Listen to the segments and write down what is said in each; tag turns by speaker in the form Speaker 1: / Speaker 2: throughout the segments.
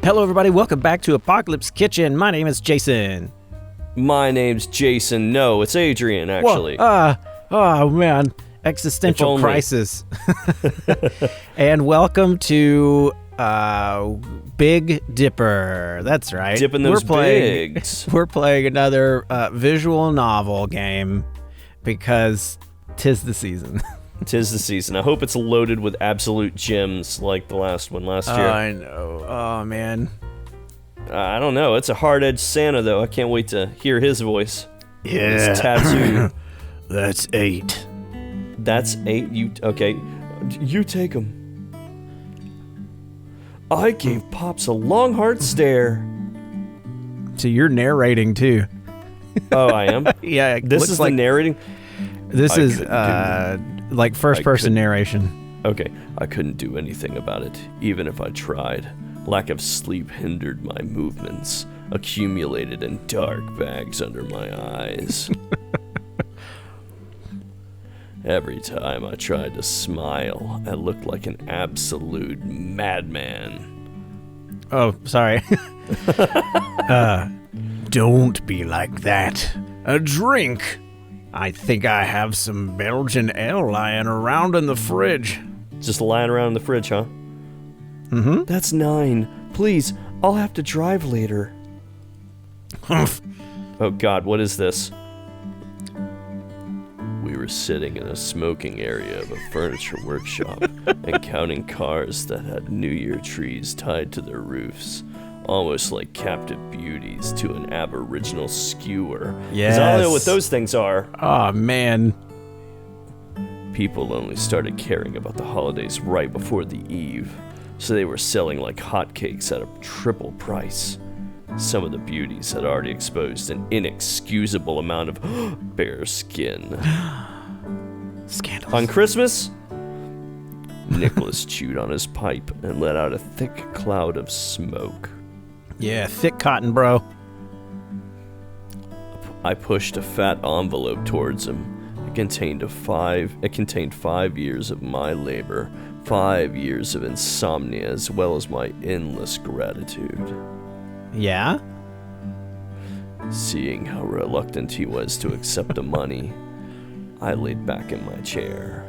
Speaker 1: Hello, everybody. Welcome back to Apocalypse Kitchen. My name is Jason.
Speaker 2: My name's Jason. No, it's Adrian, actually.
Speaker 1: Oh, man. Existential crisis. And welcome to Big Dipper. That's right.
Speaker 2: Dipping those bigs.
Speaker 1: We're playing another visual novel game because 'tis the season.
Speaker 2: 'Tis the season. I hope it's loaded with absolute gems like the last one last year.
Speaker 1: I know. Oh, man.
Speaker 2: I don't know. It's a hard-edged Santa, though. I can't wait to hear his voice.
Speaker 1: Yeah.
Speaker 2: It's tattooed.
Speaker 1: That's 8.
Speaker 2: That's 8. Okay. You take him. I gave Pops a long, hard stare.
Speaker 1: So you're narrating, too.
Speaker 2: Oh, I am?
Speaker 1: Yeah.
Speaker 2: This is like the narrating?
Speaker 1: This is like first-person narration.
Speaker 2: Okay. I couldn't do anything about it, even if I tried. Lack of sleep hindered my movements, accumulated in dark bags under my eyes. Every time I tried to smile, I looked like an absolute madman.
Speaker 1: Oh, sorry. Don't be like that. A drink. I think I have some Belgian ale lying around in the fridge.
Speaker 2: Just lying around in the fridge, huh?
Speaker 1: Mm-hmm.
Speaker 2: That's 9. Please, I'll have to drive later.
Speaker 1: Humph.
Speaker 2: Oh God, what is this? We were sitting in a smoking area of a furniture workshop and counting cars that had New Year trees tied to their roofs, almost like captive beauties to an aboriginal skewer.
Speaker 1: Yes.
Speaker 2: I don't know what those things are.
Speaker 1: Oh, man.
Speaker 2: People only started caring about the holidays right before the eve, so they were selling like hotcakes at a triple price. Some of the beauties had already exposed an inexcusable amount of bare skin.
Speaker 1: Scandalous.
Speaker 2: On Christmas, Nicholas chewed on his pipe and let out a thick cloud of smoke.
Speaker 1: Yeah, thick cotton, bro.
Speaker 2: I pushed a fat envelope towards him. It contained 5 years of my labor, 5 years of insomnia, as well as my endless gratitude.
Speaker 1: Yeah?
Speaker 2: Seeing how reluctant he was to accept the money, I laid back in my chair.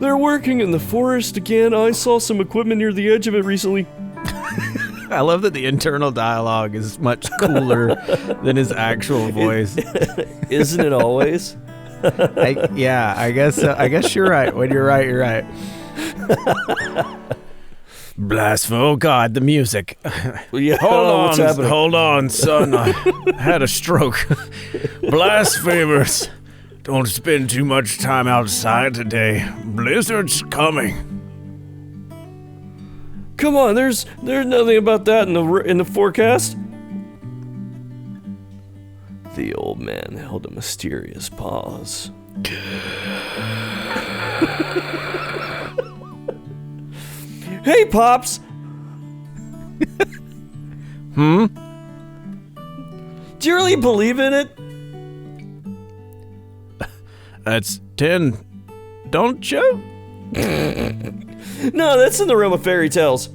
Speaker 2: They're working in the forest again. I saw some equipment near the edge of it recently.
Speaker 1: I love that the internal dialogue is much cooler than his actual voice.
Speaker 2: Isn't it always?
Speaker 1: I guess you're right. When you're right, you're right. Blasphemy. Oh, God, the music.
Speaker 2: Yeah,
Speaker 1: Hold on, son. I had a stroke. Blasphemers. Don't spend too much time outside today. Blizzard's coming.
Speaker 2: Come on, there's nothing about that in the forecast. The old man held a mysterious pause. Hey, Pops!
Speaker 1: Hmm?
Speaker 2: Do you really believe in it?
Speaker 1: That's 10, don't you?
Speaker 2: No, that's in the realm of fairy tales.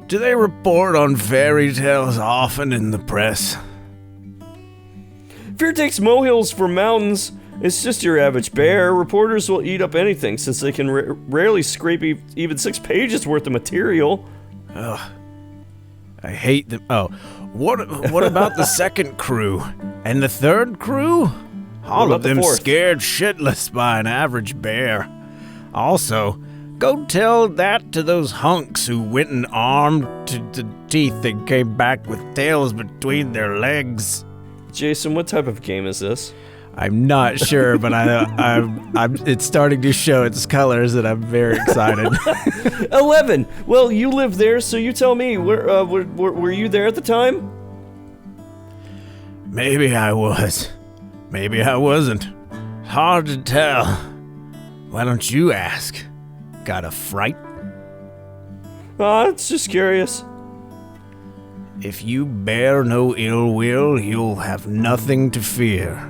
Speaker 1: Do they report on fairy tales often in the press?
Speaker 2: Fear takes molehills for mountains. It's just your average bear. Reporters will eat up anything since they can rarely scrape even 6 pages worth of material.
Speaker 1: Ugh. I hate them. Oh, what about the second crew? And the third crew? All of them scared shitless by an average bear. Also, go tell that to those hunks who went and armed to the teeth and came back with tails between their legs.
Speaker 2: Jason, what type of game is this?
Speaker 1: I'm not sure, but it's starting to show its colors, and I'm very excited.
Speaker 2: 11. Well, you live there, so you tell me. Were you there at the time?
Speaker 1: Maybe I was. Maybe I wasn't. Hard to tell. Why don't you ask? Got a fright?
Speaker 2: It's just curious.
Speaker 1: If you bear no ill will, you'll have nothing to fear.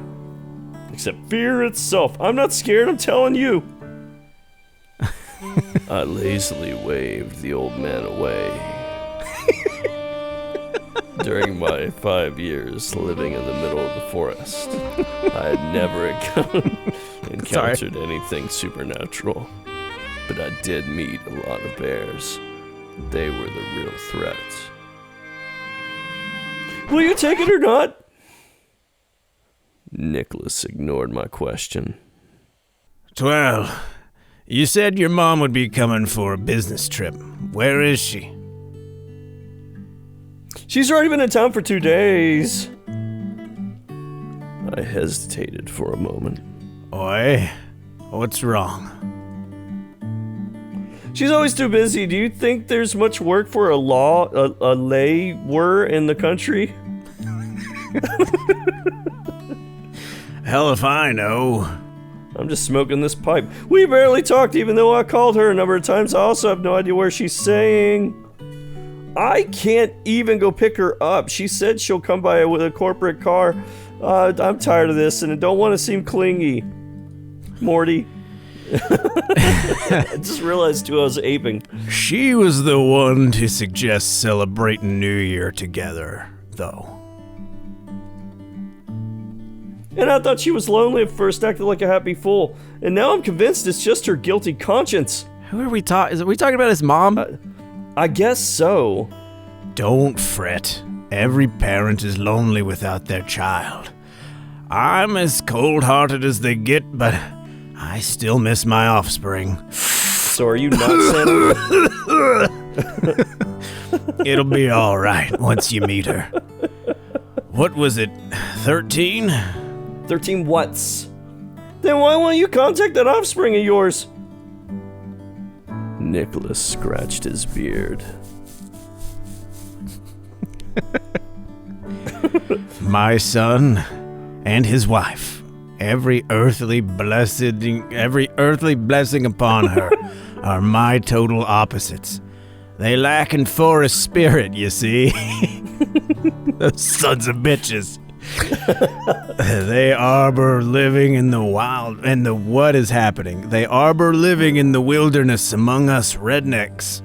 Speaker 2: Except fear itself. I'm not scared, I'm telling you. I lazily waved the old man away. During my 5 years living in the middle of the forest, I had never encountered anything supernatural, but I did meet a lot of bears. They were the real threat. Will you take it or not? Nicholas ignored my question.
Speaker 1: Well, you said your mom would be coming for a business trip. Where is she?
Speaker 2: She's already been in town for 2 days. I hesitated for a moment.
Speaker 1: Oi, what's wrong?
Speaker 2: She's always too busy. Do you think there's much work for a layer in the country?
Speaker 1: Hell if I know.
Speaker 2: I'm just smoking this pipe. We barely talked even though I called her a number of times. I also have no idea where she's staying. I can't even go pick her up. She said she'll come by with a corporate car. I'm tired of this and I don't want to seem clingy. Morty. I just realized too I was aping.
Speaker 1: She was the one to suggest celebrating New Year together, though.
Speaker 2: And I thought she was lonely at first, acted like a happy fool. And now I'm convinced it's just her guilty conscience.
Speaker 1: Who are we talking? Are we talking about his mom?
Speaker 2: I guess so.
Speaker 1: Don't fret. Every parent is lonely without their child. I'm as cold-hearted as they get, but I still miss my offspring.
Speaker 2: So are you not Santa?
Speaker 1: It'll be all right once you meet her. What was it, 13?
Speaker 2: 13 whats? Then why won't you contact that offspring of yours? Nicholas scratched his beard.
Speaker 1: My son and his wife. Every earthly blessing upon her are my total opposites. They lack in forest spirit, you see. Those sons of bitches. They arbor living in the wild, and what is happening? They arbor living in the wilderness among us rednecks.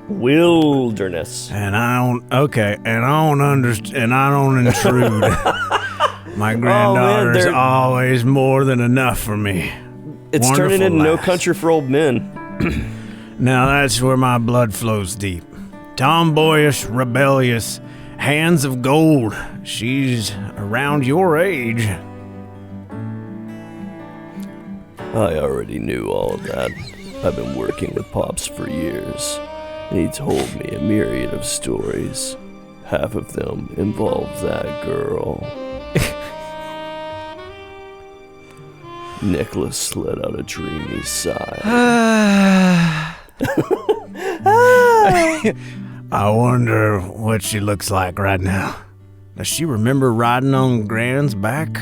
Speaker 2: Wilderness.
Speaker 1: And I don't understand, I don't intrude. My granddaughter's always more than enough for me.
Speaker 2: It's
Speaker 1: Wonderful
Speaker 2: turning into No
Speaker 1: lass.
Speaker 2: Country for Old Men.
Speaker 1: Now that's where my blood flows deep. Tomboyish, rebellious, hands of gold. She's around your age.
Speaker 2: I already knew all of that. I've been working with Pops for years, and he told me a myriad of stories. Half of them involve that girl. Nicholas let out a dreamy sigh.
Speaker 1: I wonder what she looks like right now. Does she remember riding on Gran's back?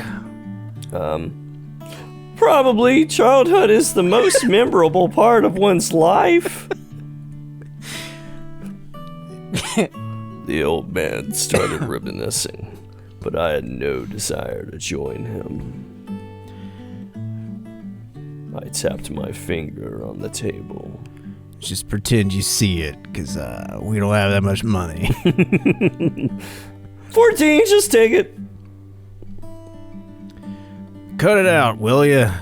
Speaker 2: Probably. Childhood is the most memorable part of one's life. The old man started reminiscing, but I had no desire to join him. I tapped my finger on the table.
Speaker 1: Just pretend you see it, because we don't have that much money.
Speaker 2: 14, just take it.
Speaker 1: Cut it out, will ya?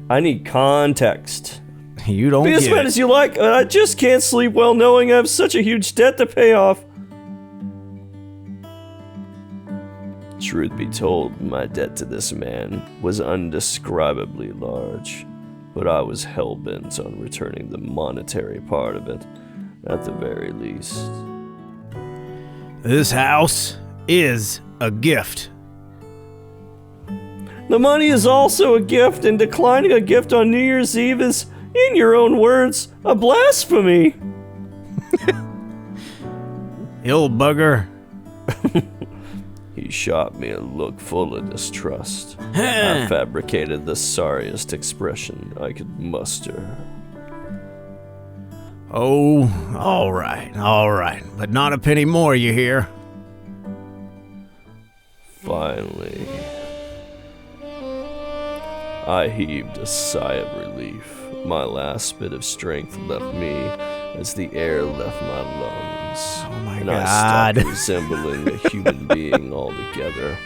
Speaker 2: I need context.
Speaker 1: You don't
Speaker 2: Be as
Speaker 1: get
Speaker 2: mad
Speaker 1: it.
Speaker 2: as you like, I just can't sleep well knowing I have such a huge debt to pay off. Truth be told, my debt to this man was undescribably large, but I was hell-bent on returning the monetary part of it, at the very least.
Speaker 1: This house is a gift.
Speaker 2: The money is also a gift, and declining a gift on New Year's Eve is, in your own words, a blasphemy.
Speaker 1: Ill bugger.
Speaker 2: He shot me a look full of distrust. I fabricated the sorriest expression I could muster.
Speaker 1: Oh, all right. But not a penny more, you hear?
Speaker 2: Finally, I heaved a sigh of relief. My last bit of strength left me as the air left my lungs.
Speaker 1: Oh my
Speaker 2: and
Speaker 1: God.
Speaker 2: I stopped resembling a human being altogether.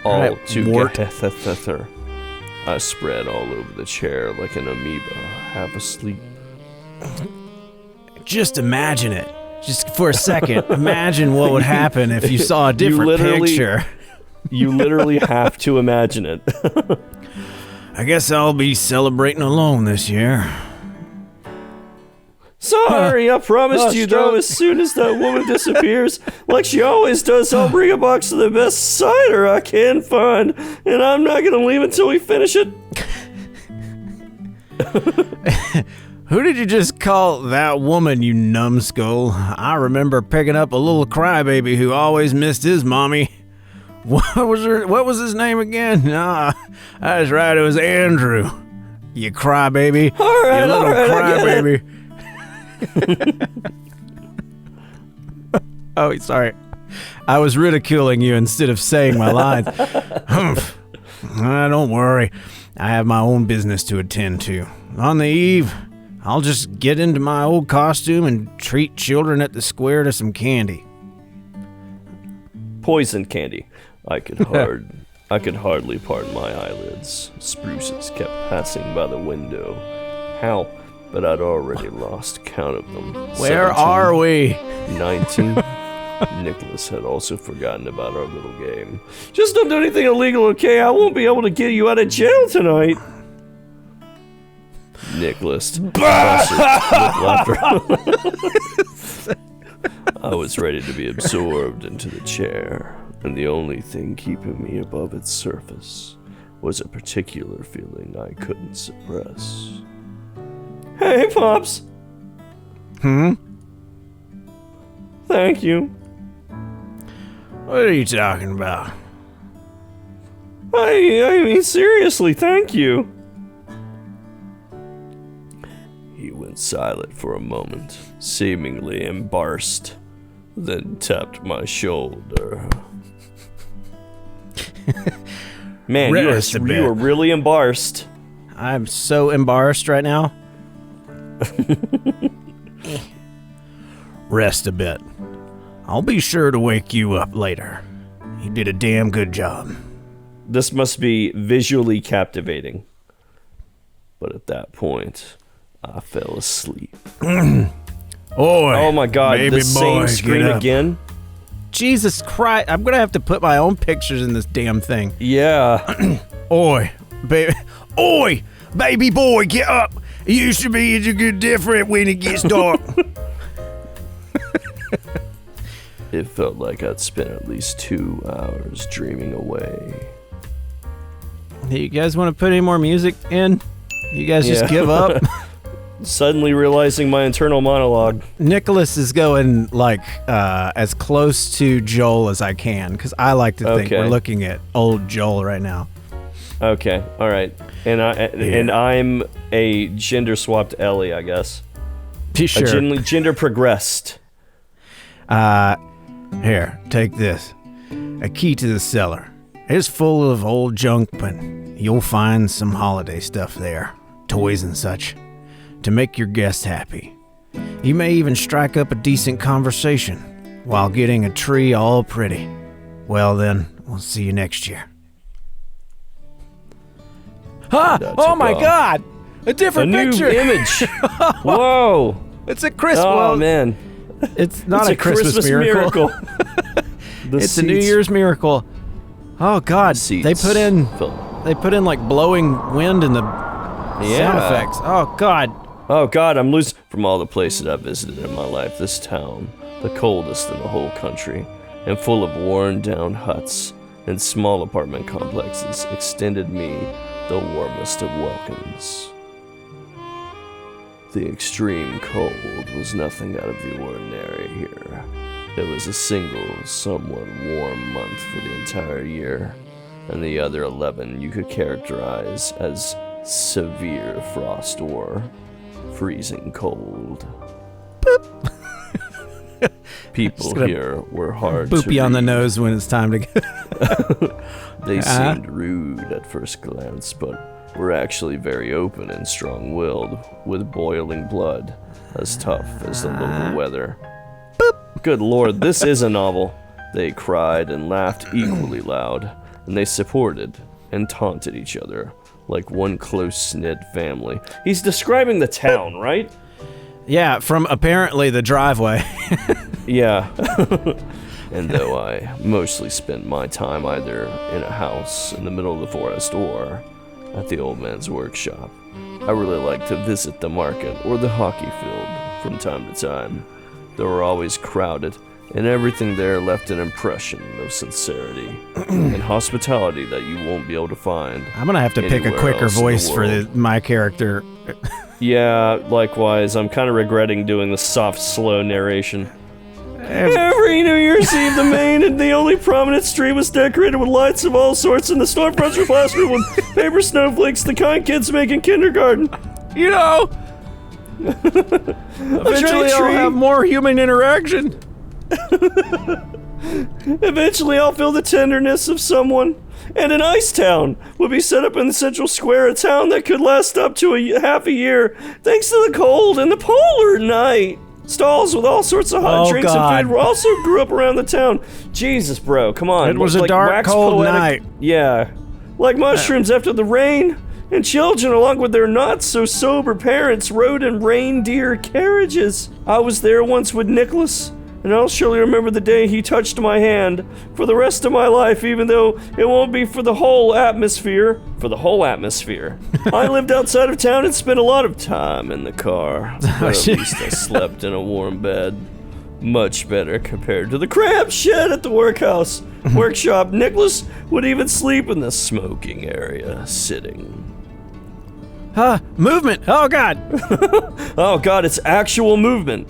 Speaker 2: Altogether. I spread all over the chair like an amoeba, half asleep.
Speaker 1: Just imagine it. Just for a second, imagine what would happen if you saw a different picture.
Speaker 2: You literally have to imagine it.
Speaker 1: I guess I'll be celebrating alone this year.
Speaker 2: Sorry, I promised you, though, as soon as that woman disappears, like she always does, I'll bring a box of the best cider I can find, and I'm not going to leave until we finish it.
Speaker 1: Who did you just call that woman, you numbskull? I remember picking up a little crybaby who always missed his mommy. What was his name again? Nah, that's right, it was Andrew. You crybaby.
Speaker 2: All right,
Speaker 1: you little crybaby. Oh, sorry. I was ridiculing you instead of saying my lines. Don't worry. I have my own business to attend to. On the eve, I'll just get into my old costume and treat children at the square to some candy.
Speaker 2: Poison candy. I could hardly part my eyelids. Spruces kept passing by the window. How? But I'd already lost count of them.
Speaker 1: Where
Speaker 2: 17,
Speaker 1: are we?
Speaker 2: 19. Nicholas had also forgotten about our little game. Just don't do anything illegal, okay? I won't be able to get you out of jail tonight. Nicholas. I was ready to be absorbed into the chair, and the only thing keeping me above its surface was a particular feeling I couldn't suppress. Hey, Pops. Thank you.
Speaker 1: What are you talking about?
Speaker 2: I mean, seriously, thank you. He went silent for a moment, seemingly embarrassed, then tapped my shoulder. Man, you are really embarrassed.
Speaker 1: I'm so embarrassed right now. Rest a bit. I'll be sure to wake you up later. You did a damn good job.
Speaker 2: This must be visually captivating. But at that point, I fell asleep. Oh my God, the same screen again?
Speaker 1: Jesus Christ, I'm gonna have to put my own pictures in this damn thing.
Speaker 2: Yeah.
Speaker 1: Oi, baby boy, get up. You should be different when it gets dark.
Speaker 2: It felt like I'd spent at least 2 hours dreaming away.
Speaker 1: Hey, you guys want to put any more music in? You guys just give up?
Speaker 2: Suddenly realizing my internal monologue.
Speaker 1: Nicholas is going like as close to Joel as I can, because I like to think we're looking at old Joel right now.
Speaker 2: Okay, all right, and I'm a gender swapped Ellie, I guess.
Speaker 1: Sure.
Speaker 2: Gender progressed.
Speaker 1: Here, take this. A key to the cellar. It's full of old junk, but you'll find some holiday stuff there, toys and such, to make your guests happy. You may even strike up a decent conversation while getting a tree all pretty. Well then, we'll see you next year. Oh my God! A different picture!
Speaker 2: A new image! Whoa!
Speaker 1: It's a Christmas.
Speaker 2: Oh man!
Speaker 1: It's not a Christmas miracle. It's a New Year's miracle. Oh God! They put in like blowing wind in the sound effects. Oh God!
Speaker 2: Oh God! I'm losing from all the places I've visited in my life. This town, the coldest in the whole country, and full of worn-down huts and small apartment complexes, extended me the warmest of welcomes. The extreme cold was nothing out of the ordinary here. It was a single, somewhat warm month for the entire year, and the other 11 you could characterize as severe frost or freezing cold.
Speaker 1: Boop.
Speaker 2: People here were hard
Speaker 1: boop
Speaker 2: to
Speaker 1: you on the nose when it's time to go.
Speaker 2: They seemed rude at first glance, but were actually very open and strong-willed, with boiling blood, as tough as the local weather. Boop. Good lord, this is a novel. They cried and laughed equally loud, and they supported and taunted each other like one close-knit family. He's describing the town, right?
Speaker 1: Yeah, from apparently the driveway.
Speaker 2: Yeah. And though I mostly spent my time either in a house in the middle of the forest or at the old man's workshop, I really liked to visit the market or the hockey field from time to time. They were always crowded, and everything there left an impression of sincerity and hospitality that you won't be able to find.
Speaker 1: I'm gonna have to pick a quicker voice for my character.
Speaker 2: Yeah, likewise. I'm kind of regretting doing the soft, slow narration. Every New Year's Eve, the main and the only prominent street was decorated with lights of all sorts, and the storefronts were plastered with paper snowflakes, the kind kids make in kindergarten.
Speaker 1: You know, eventually I'll have more human interaction.
Speaker 2: Eventually I'll feel the tenderness of someone. And an ice town would be set up in the central square, a town that could last up to half a year, thanks to the cold and the polar night. Stalls with all sorts of hot drinks and food also grew up around the town. Jesus, bro, come on.
Speaker 1: It was a dark, cold night.
Speaker 2: Yeah. Like mushrooms after the rain. And children, along with their not-so-sober parents, rode in reindeer carriages. I was there once with Nicholas, and I'll surely remember the day he touched my hand for the rest of my life, even though it won't be for the whole atmosphere. For the whole atmosphere. I lived outside of town and spent a lot of time in the car. But at least I slept in a warm bed. Much better compared to the cramped shed at the workshop. Nicholas would even sleep in the smoking area, sitting.
Speaker 1: Movement! Oh, God!
Speaker 2: Oh, God, it's actual movement.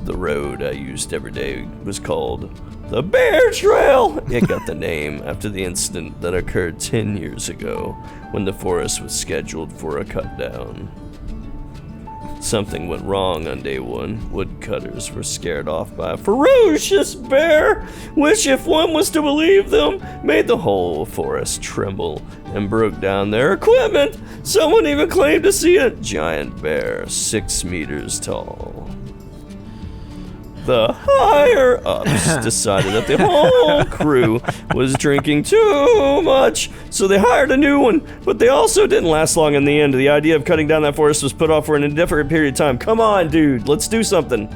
Speaker 2: The road I used every day was called the Bear Trail. It got the name after the incident that occurred 10 years ago when the forest was scheduled for a cut down. Something went wrong on day one. Woodcutters were scared off by a ferocious bear, which, if one was to believe them, made the whole forest tremble and broke down their equipment. Someone even claimed to see a giant bear 6 meters tall. The higher-ups decided that the whole crew was drinking too much, so they hired a new one, but they also didn't last long in the end. The idea of cutting down that forest was put off for an indefinite period of time. Come on, dude, let's do something.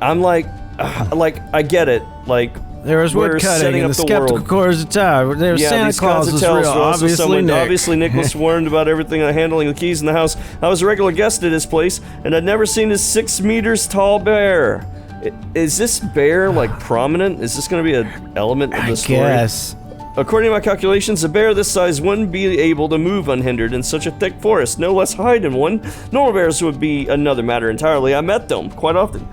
Speaker 2: I'm like, I get it. Like,
Speaker 1: there was wood cutting in the skeptical corners of town. There was Santa Claus was real,
Speaker 2: obviously Nicholas warned about everything handling the keys in the house. I was a regular guest at his place, and I'd never seen his 6 meters tall bear. Is this bear, like, prominent? Is this going to be an element of the story?
Speaker 1: I guess.
Speaker 2: According to my calculations, a bear this size wouldn't be able to move unhindered in such a thick forest, no less hide in one. Normal bears would be another matter entirely. I met them quite often.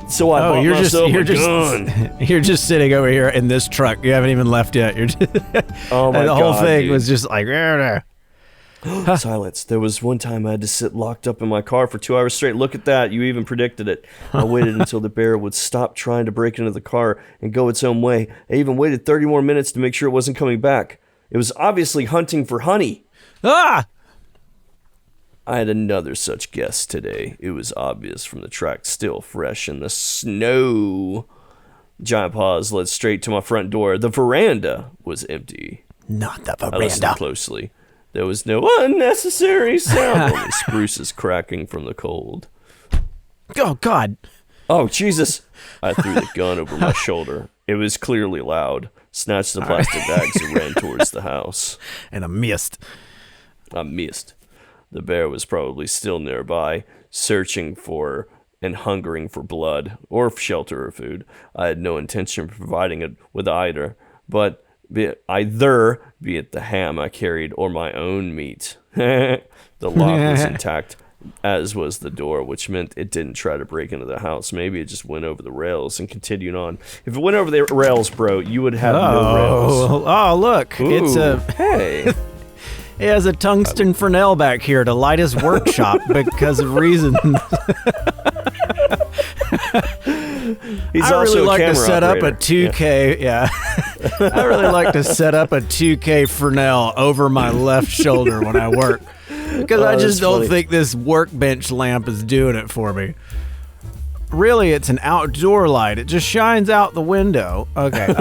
Speaker 2: So I bought myself a gun.
Speaker 1: You're just sitting over here in this truck. You haven't even left yet. You're just
Speaker 2: oh my God,
Speaker 1: the whole thing
Speaker 2: dude.
Speaker 1: was just like...
Speaker 2: Silence. There was one time I had to sit locked up in my car for 2 hours straight. Look at that. You even predicted it. I waited until the bear would stop trying to break into the car and go its own way. I even waited 30 more minutes to make sure it wasn't coming back. It was obviously hunting for honey.
Speaker 1: Ah!
Speaker 2: I had another such guest today. It was obvious from the tracks still fresh in the snow. Giant paws led straight to my front door. The veranda was empty.
Speaker 1: Not the veranda.
Speaker 2: I listened closely. There was no unnecessary sound, only spruces cracking from the cold.
Speaker 1: Oh, God.
Speaker 2: Oh, Jesus. I threw the gun over my shoulder. It was clearly loud. Snatched the plastic bags and ran towards the house.
Speaker 1: And I missed.
Speaker 2: The bear was probably still nearby, searching for and hungering for blood, or shelter or food. I had no intention of providing it with either, but... be it the ham I carried or my own meat. The lock was intact, as was the door, which meant it didn't try to break into the house. Maybe it just went over the rails and continued on. If it went over the rails, bro, you would have no rails.
Speaker 1: Oh, look.
Speaker 2: Ooh,
Speaker 1: it's a...
Speaker 2: Hey.
Speaker 1: He has a tungsten Fresnel back here to light his workshop because of reasons.
Speaker 2: He's
Speaker 1: I
Speaker 2: also
Speaker 1: really
Speaker 2: a
Speaker 1: like
Speaker 2: camera
Speaker 1: to set
Speaker 2: operator.
Speaker 1: up a 2K, yeah. I really like to set up a 2K Fresnel over my left shoulder when I work. Because I just don't think this workbench lamp is doing it for me. Really, it's an outdoor light. It just shines out the window. Okay.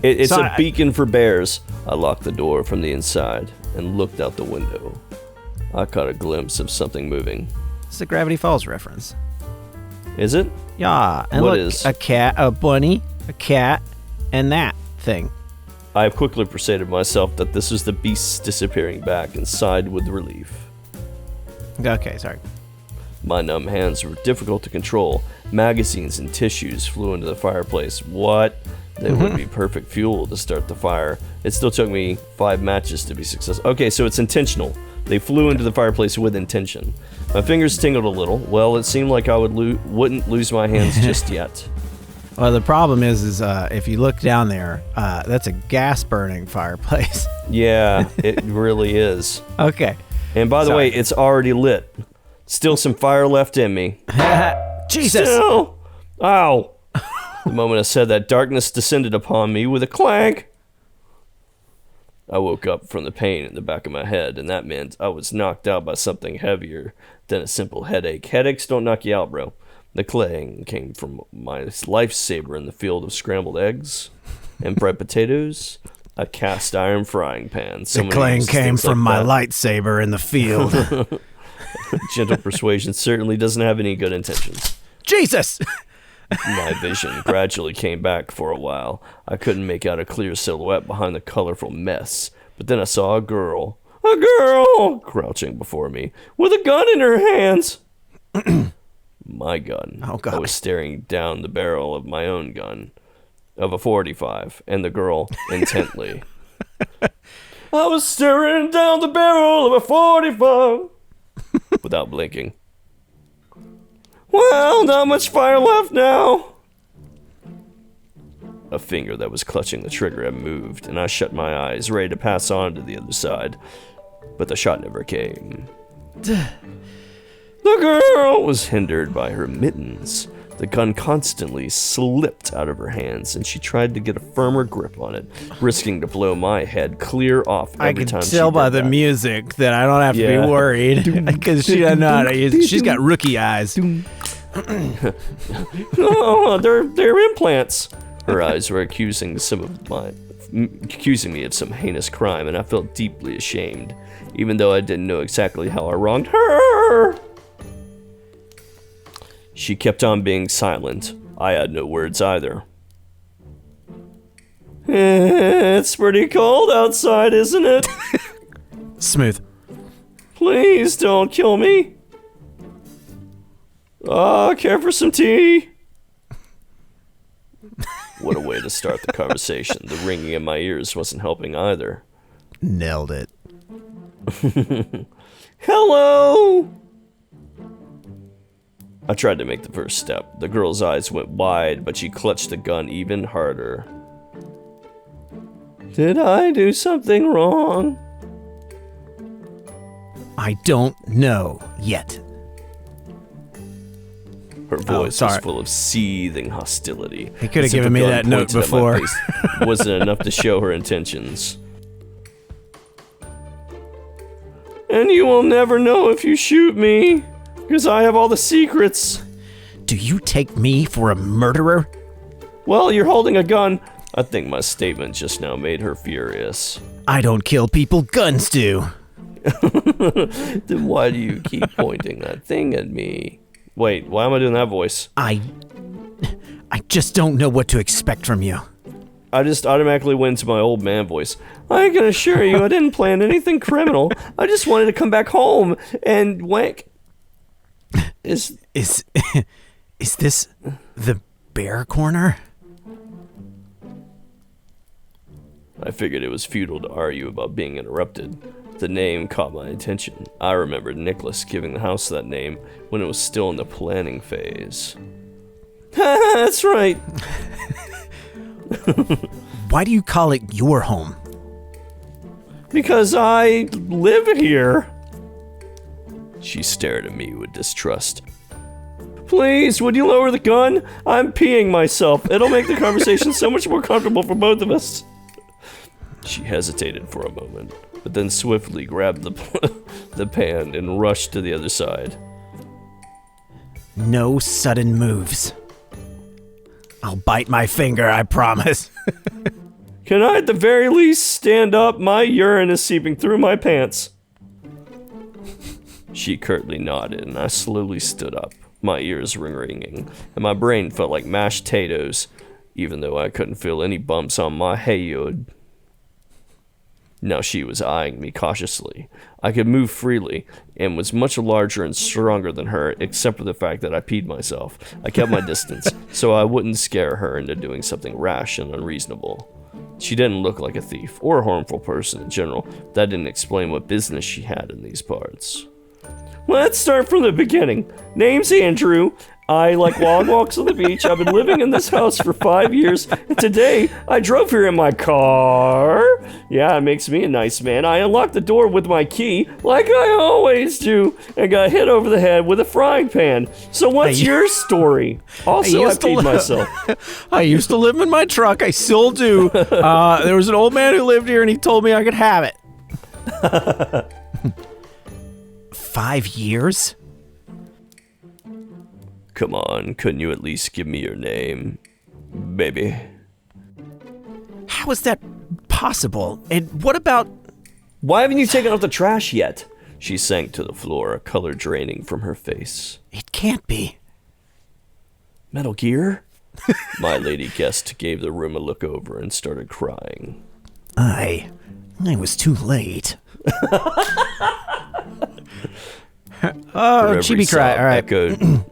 Speaker 2: It's a beacon for bears. I locked the door from the inside and looked out the window. I caught a glimpse of something moving.
Speaker 1: It's a Gravity Falls reference.
Speaker 2: Is it?
Speaker 1: Yeah. And
Speaker 2: What
Speaker 1: look,
Speaker 2: is?
Speaker 1: a cat, a bunny, a cat, and that thing.
Speaker 2: I have quickly persuaded myself that this was the beast disappearing back and sighed with relief.
Speaker 1: Okay, sorry.
Speaker 2: My numb hands were difficult to control. Magazines and tissues flew into the fireplace. What? They would be perfect fuel to start the fire. It still took me 5 matches to be successful. Okay, so it's intentional. They flew into the fireplace with intention. My fingers tingled a little. Well, it seemed like I wouldn't lose my hands just yet.
Speaker 1: Well, the problem is if you look down there, that's a gas-burning fireplace.
Speaker 2: Yeah, it really is.
Speaker 1: Okay.
Speaker 2: And by the way, it's already lit. Still some fire left in me.
Speaker 1: Jesus!
Speaker 2: Still. Ow! The moment I said that, darkness descended upon me with a clank. I woke up from the pain in the back of my head, and that meant I was knocked out by something heavier than a simple headache. Headaches don't knock you out, bro. The clang came from my lifesaver in the field of scrambled eggs and fried potatoes, a cast iron frying pan.
Speaker 1: The clang came from my lightsaber in the field.
Speaker 2: Gentle persuasion certainly doesn't have any good intentions.
Speaker 1: Jesus!
Speaker 2: My vision gradually came back for a while. I couldn't make out a clear silhouette behind the colorful mess, but then I saw a girl, crouching before me, with a gun in her hands. My gun.
Speaker 1: Oh, God.
Speaker 2: I was staring down the barrel of my own gun, of a 45, and the girl intently. I was staring down the barrel of a 45, without blinking. Well, not much fire left now. A finger that was clutching the trigger had moved, and I shut my eyes, ready to pass on to the other side. But the shot never came. The girl was hindered by her mittens. The gun constantly slipped out of her hands, and she tried to get a firmer grip on it, risking to blow my head clear off every time she did
Speaker 1: I can tell by the
Speaker 2: that.
Speaker 1: music that I don't have to be worried, because she doesn't know how to use it. She's got rookie eyes.
Speaker 2: Oh, they're implants. Her eyes were accusing me of some heinous crime, and I felt deeply ashamed, even though I didn't know exactly how I wronged her. She kept on being silent. I had no words either. It's pretty cold outside, isn't it?
Speaker 1: Smooth.
Speaker 2: Please don't kill me. Care for some tea? What a way to start the conversation. The ringing in my ears wasn't helping either.
Speaker 1: Nailed it.
Speaker 2: Hello! I tried to make the first step. The girl's eyes went wide, but she clutched the gun even harder. Did I do something wrong?
Speaker 1: I don't know yet.
Speaker 2: Her voice was full of seething hostility.
Speaker 1: He could have given me that note before.
Speaker 2: Wasn't enough to show her intentions. And you will never know if you shoot me, because I have all the secrets.
Speaker 1: Do you take me for a murderer?
Speaker 2: Well, you're holding a gun. I think my statement just now made her furious.
Speaker 1: I don't kill people, guns do.
Speaker 2: Then why do you keep pointing that thing at me? Wait, why am I doing that voice?
Speaker 1: I just don't know what to expect from you.
Speaker 2: I just automatically went to my old man voice. I can assure you I didn't plan anything criminal. I just wanted to come back home and wank. Is
Speaker 1: this the bear corner?
Speaker 2: I figured it was futile to argue about being interrupted. The name caught my attention. I remembered Nicholas giving the house that name when it was still in the planning phase. That's right.
Speaker 1: Why do you call it your home?
Speaker 2: Because I live here. She stared at me with distrust. Please, would you lower the gun? I'm peeing myself. It'll make the conversation so much more comfortable for both of us. She hesitated for a moment, but then swiftly grabbed the pan and rushed to the other side.
Speaker 1: No sudden moves. I'll bite my finger, I promise.
Speaker 2: Can I at the very least stand up? My urine is seeping through my pants. She curtly nodded, and I slowly stood up, my ears ringing, and my brain felt like mashed potatoes, even though I couldn't feel any bumps on my haywood. Now she was eyeing me cautiously. I could move freely, and was much larger and stronger than her, except for the fact that I peed myself. I kept my distance, so I wouldn't scare her into doing something rash and unreasonable. She didn't look like a thief, or a harmful person in general. That didn't explain what business she had in these parts. Let's start from the beginning. Name's Andrew. I like long walks on the beach. I've been living in this house for 5 years, and today I drove here in my car. Yeah, it makes me a nice man. I unlocked the door with my key, like I always do, and got hit over the head with a frying pan. So what's your story? Also, I peed myself.
Speaker 1: I used to live in my truck. I still do. There was an old man who lived here, and he told me I could have it. 5 years?
Speaker 2: Come on, couldn't you at least give me your name, baby?
Speaker 1: How is that possible? And what about...
Speaker 2: Why haven't you taken out the trash yet? She sank to the floor, color draining from her face.
Speaker 1: It can't be.
Speaker 2: Metal Gear? My lady guest gave the room a look over and started crying.
Speaker 1: I was too late. Oh, chibi cry. All right.
Speaker 2: Echoed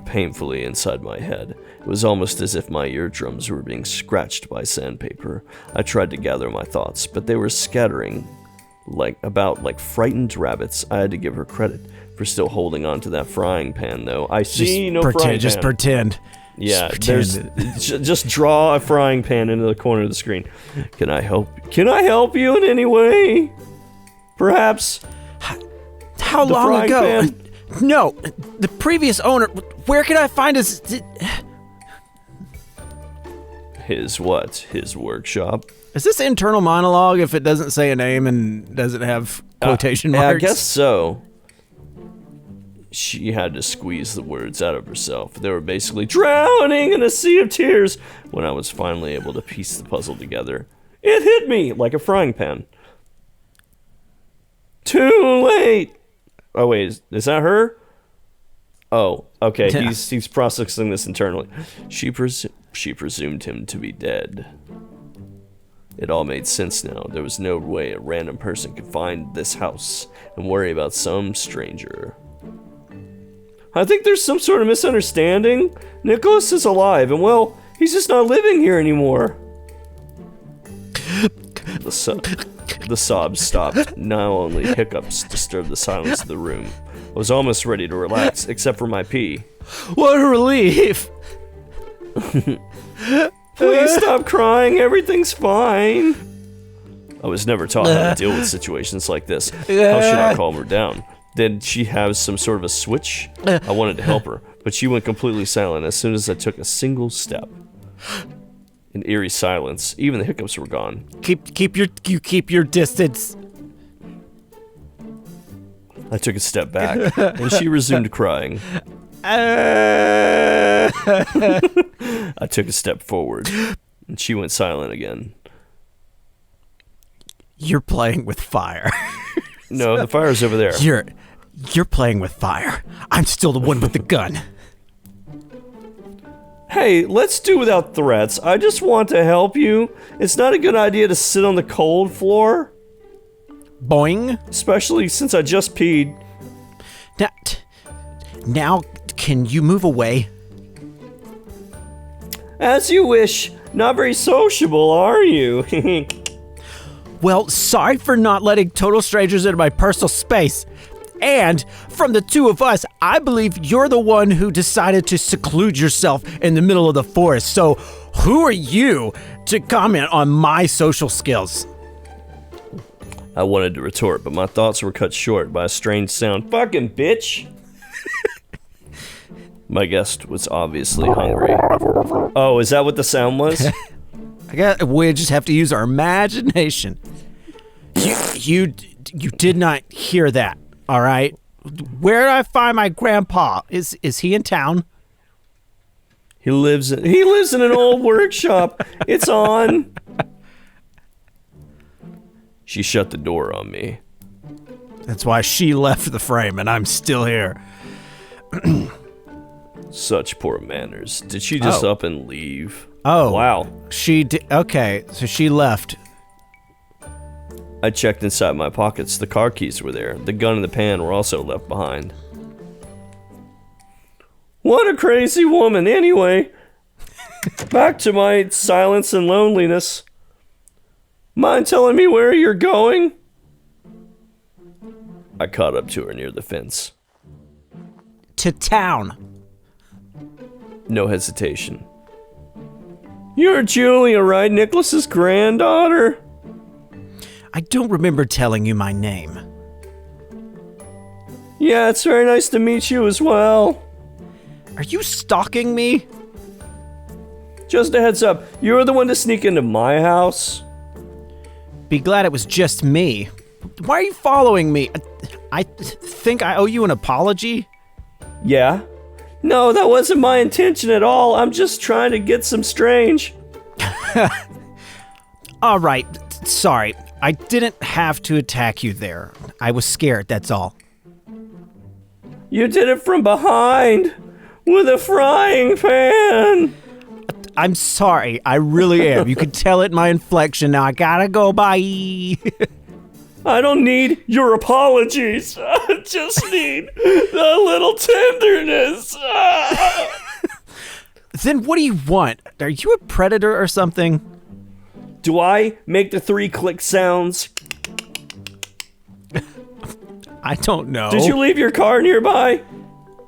Speaker 2: painfully inside my head. It was almost as if my eardrums were being scratched by sandpaper. I tried to gather my thoughts, but they were scattering like frightened rabbits. I had to give her credit for still holding on to that frying pan, though. I see no frying pan.
Speaker 1: Just pretend.
Speaker 2: Yeah, just draw a frying pan into the corner of the screen. Can I help you in any way? Perhaps.
Speaker 1: How long ago?
Speaker 2: Pan?
Speaker 1: No, the previous owner. Where can I find his?
Speaker 2: His what? His workshop?
Speaker 1: Is this internal monologue if it doesn't say a name and doesn't have quotation marks?
Speaker 2: I guess so. She had to squeeze the words out of herself. They were basically drowning in a sea of tears when I was finally able to piece the puzzle together. It hit me like a frying pan. Too late! Oh, wait, is that her? Oh, okay, he's processing this internally. She presumed him to be dead. It all made sense now. There was no way a random person could find this house and worry about some stranger. I think there's some sort of misunderstanding. Nicholas is alive, and well, he's just not living here anymore. The sobs stopped. Now only hiccups disturbed the silence of the room. I was almost ready to relax, except for my pee.
Speaker 1: What a relief!
Speaker 2: Please stop crying, everything's fine. I was never taught how to deal with situations like this. How should I calm her down? Did she have some sort of a switch? I wanted to help her, but she went completely silent as soon as I took a single step. An eerie silence. Even the hiccups were gone.
Speaker 1: Keep your distance.
Speaker 2: I took a step back, and she resumed crying.
Speaker 1: I
Speaker 2: took a step forward, and she went silent again.
Speaker 1: You're playing with fire.
Speaker 2: No, the fire's over there.
Speaker 1: You're playing with fire. I'm still the one with the gun.
Speaker 2: Hey, let's do without threats. I just want to help you. It's not a good idea to sit on the cold floor.
Speaker 1: Boing.
Speaker 2: Especially since I just peed.
Speaker 1: Now, can you move away?
Speaker 2: As you wish. Not very sociable, are you?
Speaker 1: Well, sorry for not letting total strangers into my personal space. And from the two of us, I believe you're the one who decided to seclude yourself in the middle of the forest. So who are you to comment on my social skills?
Speaker 2: I wanted to retort, but my thoughts were cut short by a strange sound. Fucking bitch! My guest was obviously hungry. Oh, is that what the sound was?
Speaker 1: We just have to use our imagination. You did not hear that, all right? Where do I find my grandpa? Is he in town?
Speaker 2: He lives in an old workshop. It's on. She shut the door on me.
Speaker 1: That's why she left the frame and I'm still here.
Speaker 2: Such poor manners. Did she just up and leave?
Speaker 1: Oh.
Speaker 2: Wow.
Speaker 1: She did. Okay, so she left.
Speaker 2: I checked inside my pockets. The car keys were there. The gun and the pan were also left behind. What a crazy woman. Anyway, back to my silence and loneliness. Mind telling me where you're going? I caught up to her near the fence.
Speaker 1: To town.
Speaker 2: No hesitation. You're Julia, right? Nicholas's granddaughter?
Speaker 1: I don't remember telling you my name.
Speaker 2: Yeah, it's very nice to meet you as well.
Speaker 1: Are you stalking me?
Speaker 2: Just a heads up, you were the one to sneak into my house?
Speaker 1: Be glad it was just me. Why are you following me? I think I owe you an apology.
Speaker 2: Yeah? No, that wasn't my intention at all. I'm just trying to get some strange.
Speaker 1: All right, sorry. I didn't have to attack you there. I was scared, that's all.
Speaker 2: You did it from behind with a frying pan.
Speaker 1: I'm sorry, I really am. You could tell it in my inflection. Now I gotta go, bye.
Speaker 2: I don't need your apologies. I just need a little tenderness.
Speaker 1: Then what do you want? Are you a predator or something?
Speaker 2: Do I make the 3 click sounds?
Speaker 1: I don't know.
Speaker 2: Did you leave your car nearby?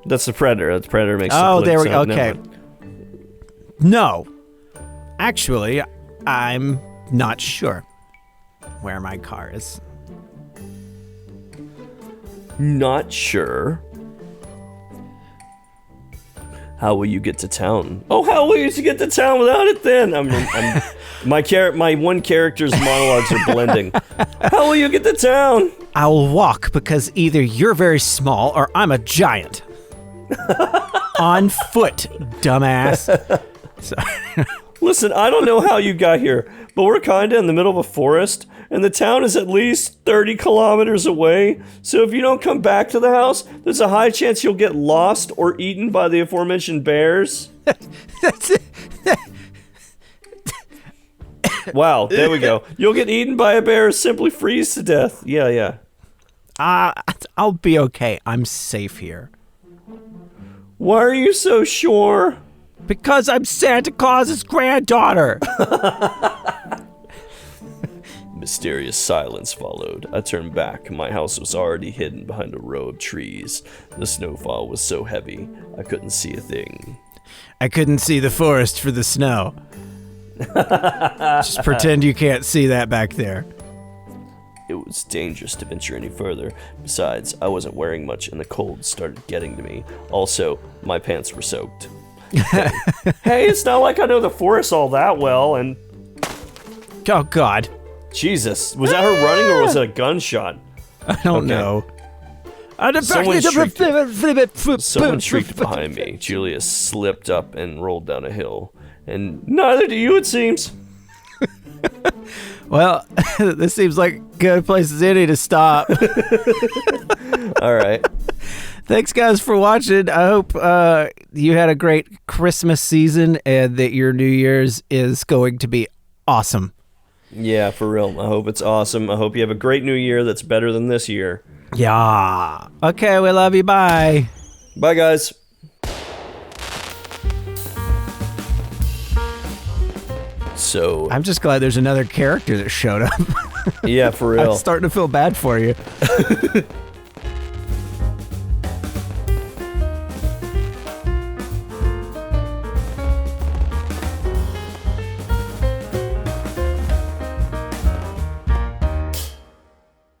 Speaker 2: That's the predator. The predator makes the click
Speaker 1: there we go.
Speaker 2: sound.
Speaker 1: Okay. No. Actually, I'm not sure where my car is.
Speaker 2: Not sure. How will you get to town? Oh, how will you get to town without it then? My one character's monologues are blending. How will you get to town?
Speaker 1: I'll walk because either you're very small or I'm a giant. On foot, dumbass.
Speaker 2: Listen, I don't know how you got here, but we're kinda in the middle of a forest, and the town is at least 30 kilometers away, so if you don't come back to the house, there's a high chance you'll get lost or eaten by the aforementioned bears. Wow, there we go. You'll get eaten by a bear or simply freeze to death. Yeah.
Speaker 1: I'll be okay. I'm safe here.
Speaker 2: Why are you so sure?
Speaker 1: Because I'm Santa Claus's granddaughter.
Speaker 2: Mysterious silence followed. I turned back. My house was already hidden behind a row of trees. The snowfall was so heavy, I couldn't see a thing.
Speaker 1: I couldn't see the forest for the snow. Just pretend you can't see that back there.
Speaker 2: It was dangerous to venture any further. Besides, I wasn't wearing much and the cold started getting to me. Also, my pants were soaked. Hey, it's not like I know the forest all that well, and...
Speaker 1: Oh, God.
Speaker 2: Jesus, was that her running or was it a gunshot?
Speaker 1: I don't know.
Speaker 2: Someone shrieked behind me. Julia slipped up and rolled down a hill. And neither do you, it seems.
Speaker 1: Well, this seems like a good place as any to stop.
Speaker 2: All right.
Speaker 1: Thanks, guys, for watching. I hope you had a great Christmas season and that your New Year's is going to be awesome.
Speaker 2: Yeah, for real. I hope it's awesome. I hope you have a great New Year that's better than this year.
Speaker 1: Yeah. Okay, we love you. Bye.
Speaker 2: Bye, guys. So
Speaker 1: I'm just glad there's another character that showed up.
Speaker 2: Yeah, for real.
Speaker 1: I'm starting to feel bad for you.